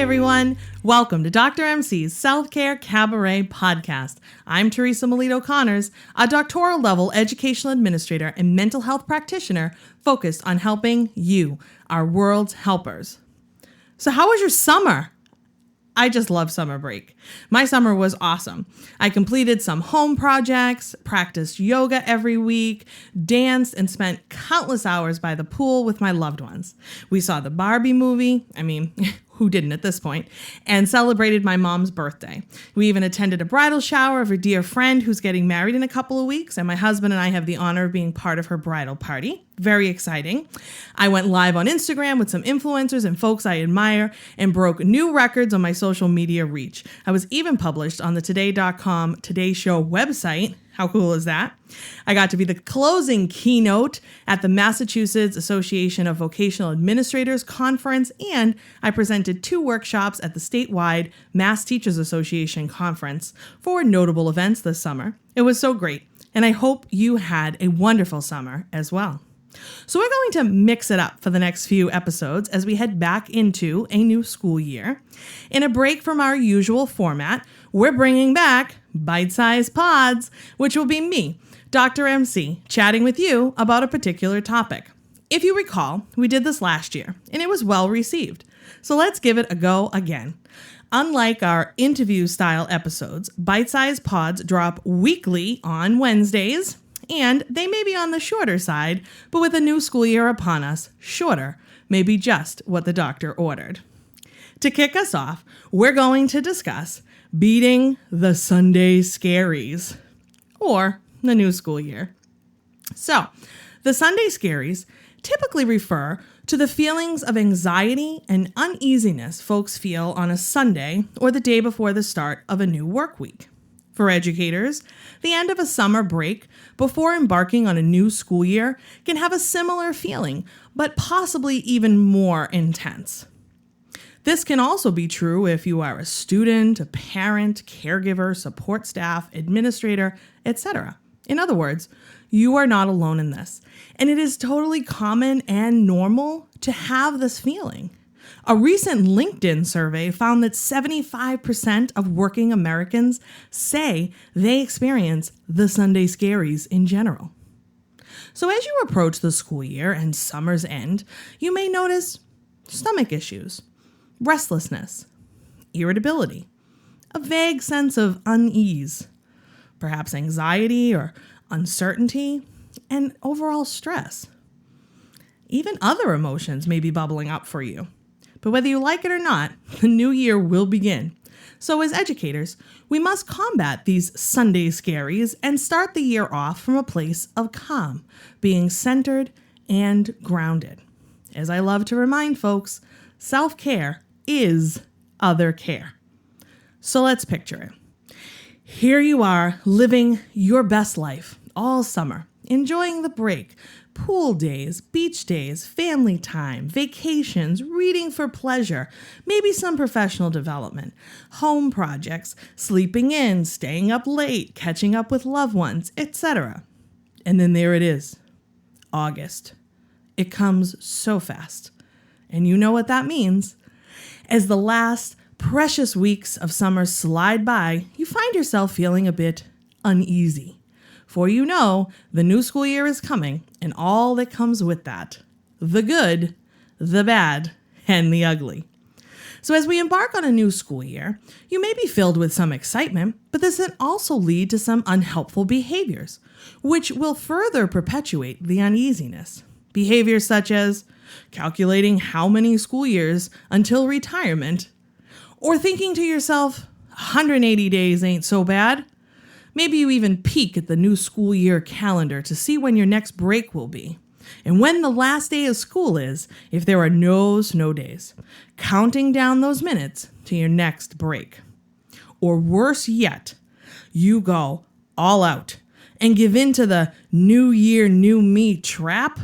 everyone. Welcome to Dr. MC's Self-Care Cabaret podcast. I'm Teresa Melito-Conners, a doctoral level educational administrator and mental health practitioner focused on helping you, our world's helpers. So how was your summer? I just love summer break. My summer was awesome. I completed some home projects, practiced yoga every week, danced, and spent countless hours by the pool with my loved ones. We saw the Barbie movie. Who didn't at this point? And celebrated my mom's birthday. We even attended a bridal shower of a dear friend who's getting married in a couple of weeks, and my husband and I have the honor of being part of her bridal party. Very exciting. I went live on Instagram with some influencers and folks I admire and broke new records on my social media reach. I was even published on the Today.com Today Show website. How cool is that? I got to be the closing keynote at the Massachusetts Association of Vocational Administrators conference, and I presented 2 workshops at the statewide Mass Teachers Association conference for notable events this summer. It was so great, and I hope you had a wonderful summer as well. So we're going to mix it up for the next few episodes as we head back into a new school year. In a break from our usual format, we're bringing back bite-sized pods, which will be me, Dr. MC, chatting with you about a particular topic. If you recall, we did this last year, and it was well received. So let's give it a go again. Unlike our interview-style episodes, bite-sized pods drop weekly on Wednesdays, and they may be on the shorter side, but with a new school year upon us, shorter may be just what the doctor ordered. To kick us off, we're going to discuss beating the Sunday Scaries, or the new school year. So, the Sunday Scaries typically refer to the feelings of anxiety and uneasiness folks feel on a Sunday or the day before the start of a new work week. For educators, the end of a summer break before embarking on a new school year can have a similar feeling, but possibly even more intense. This can also be true if you are a student, a parent, caregiver, support staff, administrator, etc. In other words, you are not alone in this, and it is totally common and normal to have this feeling. A recent LinkedIn survey found that 75% of working Americans say they experience the Sunday Scaries in general. So as you approach the school year and summer's end, you may notice stomach issues, restlessness, irritability, a vague sense of unease, perhaps anxiety or uncertainty, and overall stress. Even other emotions may be bubbling up for you. But whether you like it or not, the new year will begin. So as educators, we must combat these Sunday Scaries and start the year off from a place of calm, being centered and grounded. As I love to remind folks, self-care is other care. So let's picture it. Here you are living your best life all summer, enjoying the break, pool days, beach days, family time, vacations, reading for pleasure, maybe some professional development, home projects, sleeping in, staying up late, catching up with loved ones, etc. And then there it is, August. It comes so fast. And you know what that means. As the last precious weeks of summer slide by, you find yourself feeling a bit uneasy. For you know, the new school year is coming, and all that comes with that. The good, the bad, and the ugly. So as we embark on a new school year, you may be filled with some excitement, but this can also lead to some unhelpful behaviors, which will further perpetuate the uneasiness. Behaviors such as calculating how many school years until retirement, or thinking to yourself, 180 days ain't so bad. Maybe you even peek at the new school year calendar to see when your next break will be, and when the last day of school is if there are no snow days, counting down those minutes to your next break. Or worse yet, you go all out and give in to the new year, new me trap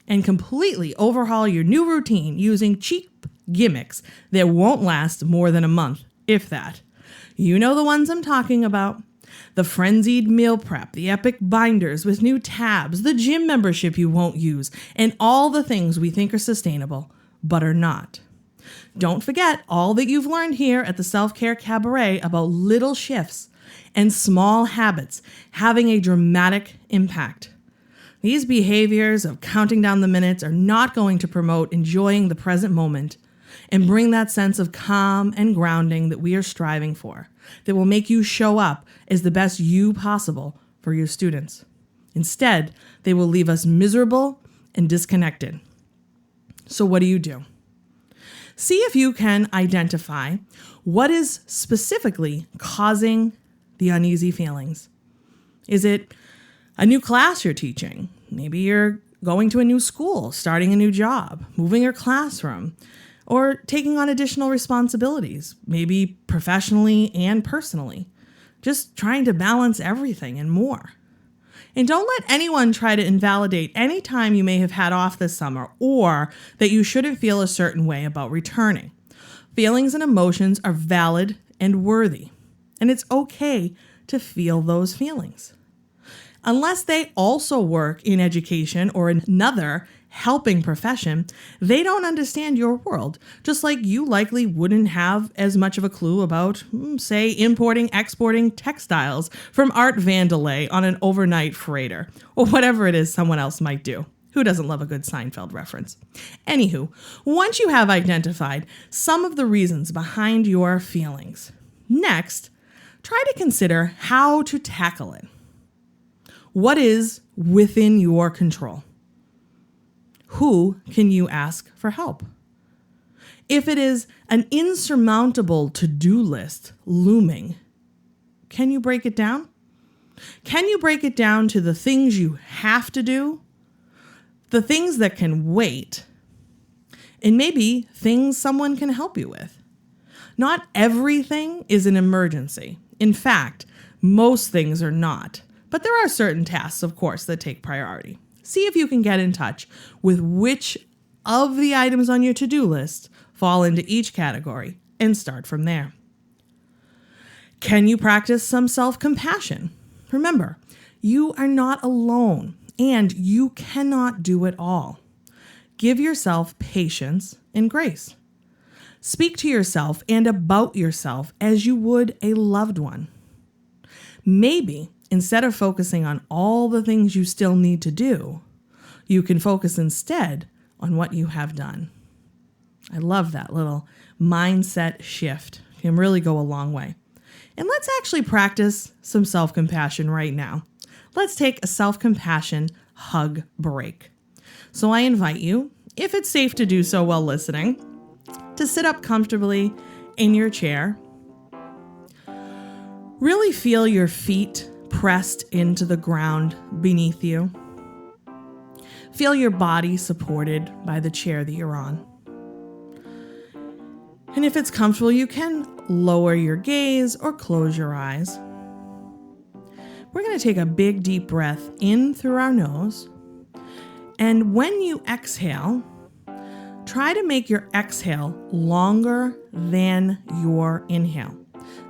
and completely overhaul your new routine using cheap gimmicks that won't last more than a month, if that. You know the ones I'm talking about. The frenzied meal prep, the epic binders with new tabs, the gym membership you won't use, and all the things we think are sustainable, but are not. Don't forget all that you've learned here at the Self-Care Cabaret about little shifts and small habits having a dramatic impact. These behaviors of counting down the minutes are not going to promote enjoying the present moment and bring that sense of calm and grounding that we are striving for, that will make you show up as the best you possible for your students. Instead, they will leave us miserable and disconnected. So what do? See if you can identify what is specifically causing the uneasy feelings. Is it a new class you're teaching? Maybe you're going to a new school, starting a new job, moving your classroom, or taking on additional responsibilities, maybe professionally and personally. Just trying to balance everything and more. And don't let anyone try to invalidate any time you may have had off this summer or that you shouldn't feel a certain way about returning. Feelings and emotions are valid and worthy, and it's okay to feel those feelings. Unless they also work in education or another helping profession, they don't understand your world, just like you likely wouldn't have as much of a clue about, say, importing, exporting textiles from Art Vandelay on an overnight freighter, or whatever it is someone else might do. Who doesn't love a good Seinfeld reference? Anywho, once you have identified some of the reasons behind your feelings, next, try to consider how to tackle it. What is within your control? Who can you ask for help? If it is an insurmountable to-do list looming, can you break it down? Can you break it down to the things you have to do, the things that can wait, and maybe things someone can help you with? Not everything is an emergency. In fact, most things are not. But there are certain tasks, of course, that take priority. See if you can get in touch with which of the items on your to-do list fall into each category and start from there. Can you practice some self-compassion? Remember, you are not alone and you cannot do it all. Give yourself patience and grace. Speak to yourself and about yourself as you would a loved one. Maybe instead of focusing on all the things you still need to do, you can focus instead on what you have done. I love that little mindset shift. It can really go a long way. And let's actually practice some self-compassion right now. Let's take a self-compassion hug break. So I invite you, if it's safe to do so while listening, to sit up comfortably in your chair. Really feel your feet pressed into the ground beneath you. Feel your body supported by the chair that you're on. And if it's comfortable, you can lower your gaze or close your eyes. We're going to take a big deep breath in through our nose. And when you exhale, try to make your exhale longer than your inhale.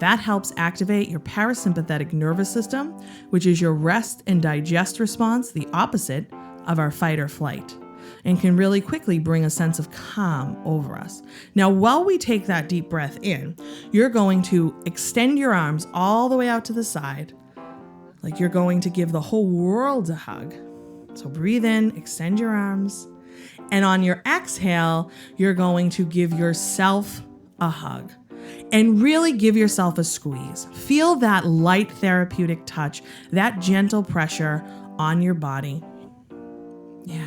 That helps activate your parasympathetic nervous system, which is your rest and digest response, the opposite of our fight or flight, and can really quickly bring a sense of calm over us. Now, while we take that deep breath in, you're going to extend your arms all the way out to the side, like you're going to give the whole world a hug. So breathe in, extend your arms, and on your exhale, you're going to give yourself a hug. And really give yourself a squeeze. Feel that light therapeutic touch, that gentle pressure on your body. Yeah.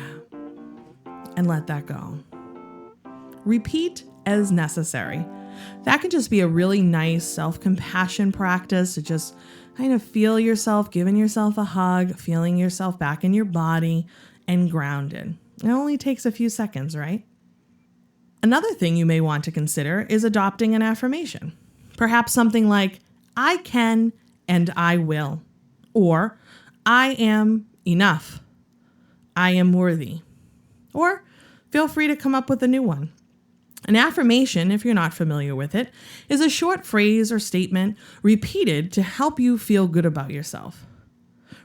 And let that go. Repeat as necessary. That can just be a really nice self-compassion practice to just kind of feel yourself, giving yourself a hug, feeling yourself back in your body and grounded. It only takes a few seconds, right? Another thing you may want to consider is adopting an affirmation. Perhaps something like, I can and I will. Or, I am enough. I am worthy. Or, feel free to come up with a new one. An affirmation, if you're not familiar with it, is a short phrase or statement repeated to help you feel good about yourself.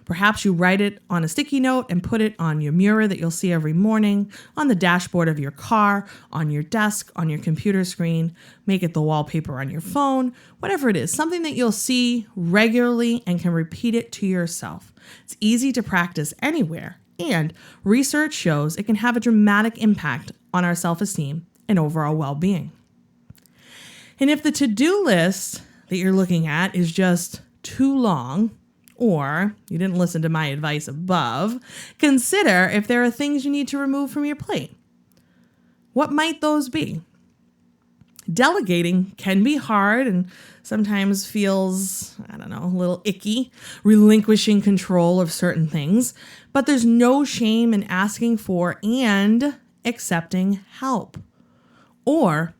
Perhaps you write it on a sticky note and put it on your mirror that you'll see every morning, on the dashboard of your car, on your desk, on your computer screen. Make it the wallpaper on your phone, whatever it is, something that you'll see regularly and can repeat it to yourself. It's easy to practice anywhere, and research shows it can have a dramatic impact on our self-esteem and overall well-being. And if the to-do list that you're looking at is just too long, or you didn't listen to my advice above, consider if there are things you need to remove from your plate. What might those be? Delegating can be hard and sometimes feels, a little icky, relinquishing control of certain things, but there's no shame in asking for and accepting help. Or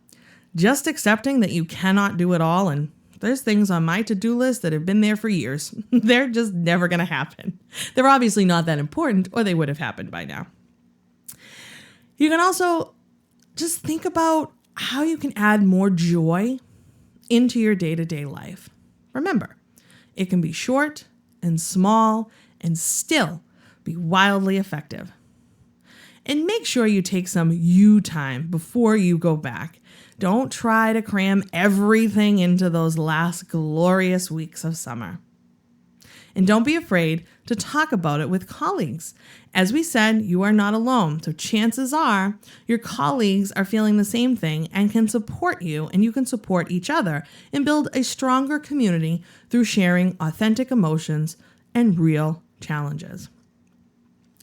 just accepting that you cannot do it all, and there's things on my to-do list that have been there for years. They're just never going to happen. They're obviously not that important, or they would have happened by now. You can also just think about how you can add more joy into your day-to-day life. Remember, it can be short and small and still be wildly effective. And make sure you take some you time before you go back. Don't try to cram everything into those last glorious weeks of summer. And don't be afraid to talk about it with colleagues. As we said, you are not alone. So chances are your colleagues are feeling the same thing and can support you, and you can support each other and build a stronger community through sharing authentic emotions and real challenges.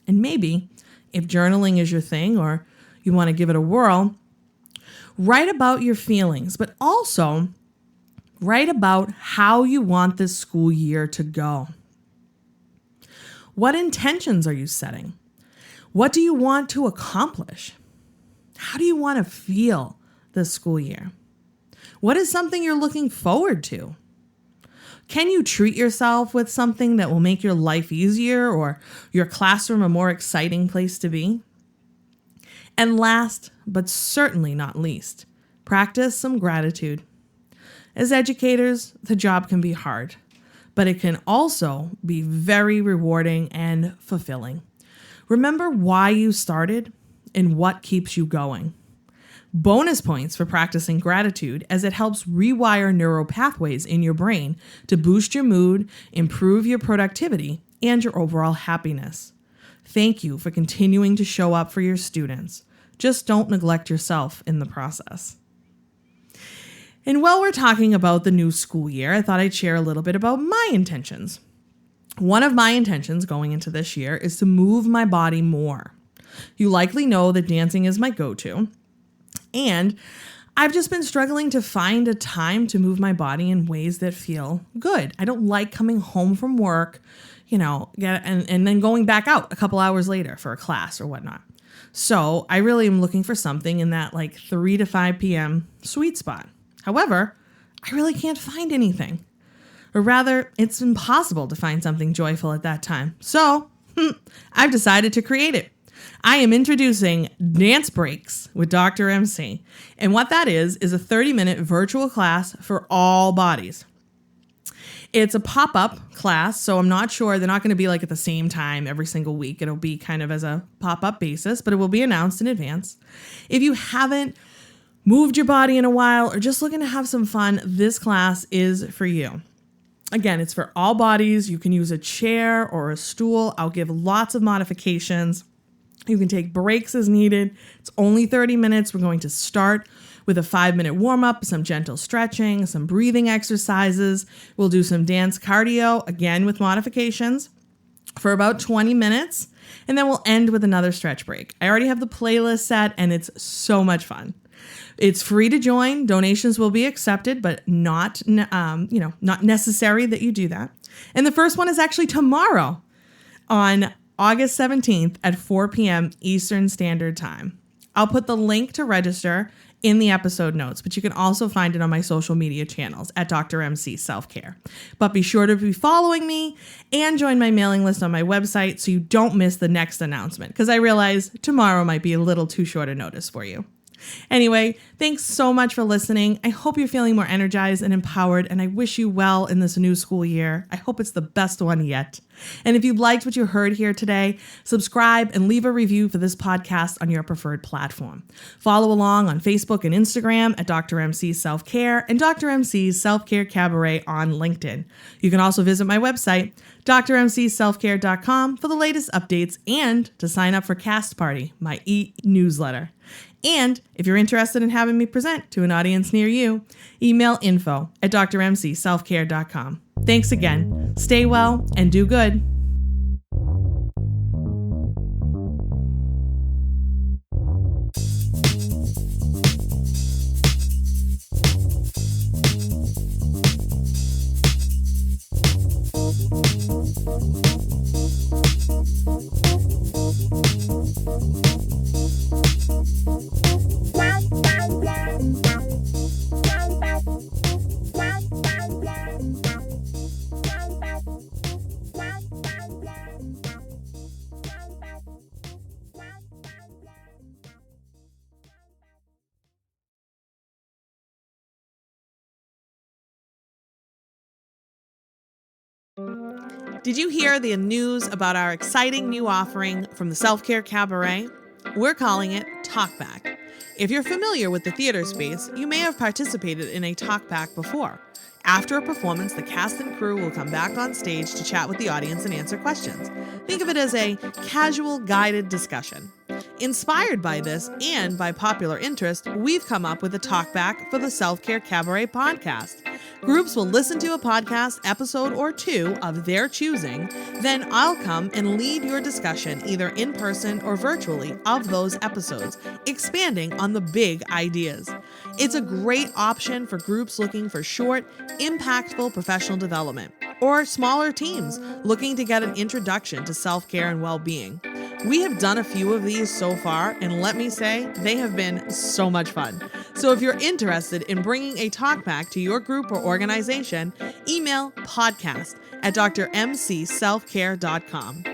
And maybe if journaling is your thing or you want to give it a whirl, write about your feelings, but also write about how you want this school year to go. What intentions are you setting? What do you want to accomplish? How do you want to feel this school year? What is something you're looking forward to? Can you treat yourself with something that will make your life easier or your classroom a more exciting place to be? And last, but certainly not least, practice some gratitude. As educators, the job can be hard, but it can also be very rewarding and fulfilling. Remember why you started and what keeps you going. Bonus points for practicing gratitude, as it helps rewire neural pathways in your brain to boost your mood, improve your productivity, and your overall happiness. Thank you for continuing to show up for your students. Just don't neglect yourself in the process. And while we're talking about the new school year, I thought I'd share a little bit about my intentions. One of my intentions going into this year is to move my body more. You likely know that dancing is my go-to. And I've just been struggling to find a time to move my body in ways that feel good. I don't like coming home from work, and then going back out a couple hours later for a class or whatnot. So I really am looking for something in that 3 to 5 p.m. sweet spot. However, I really can't find anything. Or rather, it's impossible to find something joyful at that time. So I've decided to create it. I am introducing Dance Breaks with Dr. MC. And what that is a 30-minute virtual class for all bodies. It's a pop-up class, so I'm not sure. They're not going to be at the same time every single week. It'll be kind of as a pop-up basis, but it will be announced in advance. If you haven't moved your body in a while or just looking to have some fun, this class is for you. Again, it's for all bodies. You can use a chair or a stool. I'll give lots of modifications. You can take breaks as needed. It's only 30 minutes. We're going to start with a 5-minute warm-up, some gentle stretching, some breathing exercises. We'll do some dance cardio, again with modifications, for about 20 minutes. And then we'll end with another stretch break. I already have the playlist set, and it's so much fun. It's free to join. Donations will be accepted, but not necessary that you do that. And the first one is actually tomorrow on August 17th at 4 p.m. Eastern Standard Time. I'll put the link to register in the episode notes, but you can also find it on my social media channels at Dr. MC Self-Care. But be sure to be following me and join my mailing list on my website so you don't miss the next announcement, because I realize tomorrow might be a little too short a notice for you. Anyway, thanks so much for listening. I hope you're feeling more energized and empowered, and I wish you well in this new school year. I hope it's the best one yet. And if you liked what you heard here today, subscribe and leave a review for this podcast on your preferred platform. Follow along on Facebook and Instagram at Dr. MC Self Care and Dr. MC's Self Care Cabaret on LinkedIn. You can also visit my website, drmcselfcare.com, for the latest updates and to sign up for Cast Party, my e-newsletter. And if you're interested in having me present to an audience near you, email info@drmcselfcare.com. Thanks again. Stay well and do good. Did you hear the news about our exciting new offering from the Self Care Cabaret? We're calling it Talkback. If you're familiar with the theater space, you may have participated in a talkback before. After a performance, the cast and crew will come back on stage to chat with the audience and answer questions. Think of it as a casual, guided discussion. Inspired by this and by popular interest, we've come up with a talkback for the Self Care Cabaret podcast. Groups will listen to a podcast episode or two of their choosing, then I'll come and lead your discussion either in person or virtually of those episodes, expanding on the big ideas. It's a great option for groups looking for short, impactful professional development, or smaller teams looking to get an introduction to self-care and well-being. We have done a few of these so far, and let me say, they have been so much fun. So if you're interested in bringing a talkback to your group or organization, email podcast@drmcselfcare.com.